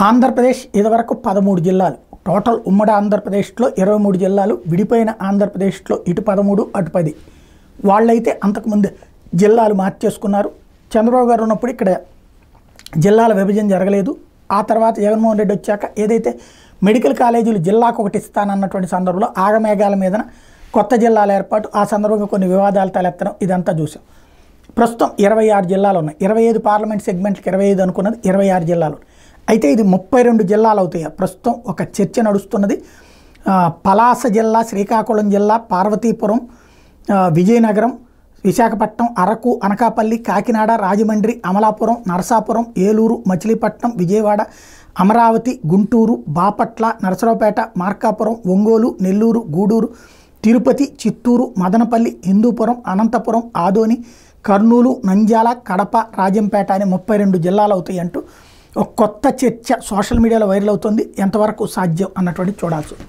ఆంధ్రప్రదేశ్ ఇదివరకు 13 జిల్లాలు, టోటల్ ఉమ్మడి ఆంధ్రప్రదేశ్లో 23 జిల్లాలు, విడిపోయిన ఆంధ్రప్రదేశ్లో ఇటు 13 అటు 10. వాళ్ళైతే అంతకుముందు జిల్లాలు మార్చేసుకున్నారు. చంద్రబాబు గారు ఉన్నప్పుడు ఇక్కడ జిల్లాల విభజన జరగలేదు. ఆ తర్వాత జగన్మోహన్ రెడ్డి వచ్చాక ఏదైతే మెడికల్ కాలేజీలు జిల్లాకు ఒకటి ఇస్తానన్నటువంటి సందర్భంలో ఆగమేఘాల మీద కొత్త జిల్లాల ఏర్పాటు, ఆ సందర్భంగా కొన్ని వివాదాలు తలెత్తడం, ఇదంతా చూసాం. ప్రస్తుతం 26 జిల్లాలు ఉన్నాయి. 25 పార్లమెంట్ సెగ్మెంట్కి 25 అనుకున్నది 26 జిల్లాలు. అయితే ఇది 32 జిల్లాలు అవుతాయి. ప్రస్తుతం ఒక చర్చ నడుస్తున్నది. పలాస జిల్లా, శ్రీకాకుళం జిల్లా, పార్వతీపురం, విజయనగరం, విశాఖపట్నం, అరకు, అనకాపల్లి, కాకినాడ, రాజమండ్రి, అమలాపురం, నరసాపురం, ఏలూరు, మచిలీపట్నం, విజయవాడ, అమరావతి, గుంటూరు, బాపట్ల, నరసరావుపేట, మార్కాపురం, ఒంగోలు, నెల్లూరు, గూడూరు, తిరుపతి, చిత్తూరు, మదనపల్లి, హిందూపురం, అనంతపురం, ఆదోని, కర్నూలు, నంద్యాల, కడప, రాజంపేట అని 32 జిల్లాలు అవుతాయి అంటూ ఒక కొత్త చర్చ సోషల్ మీడియాలో వైరల్ అవుతుంది. ఎంతవరకు సాధ్యం అన్నటువంటి చూడాల్సి ఉంది.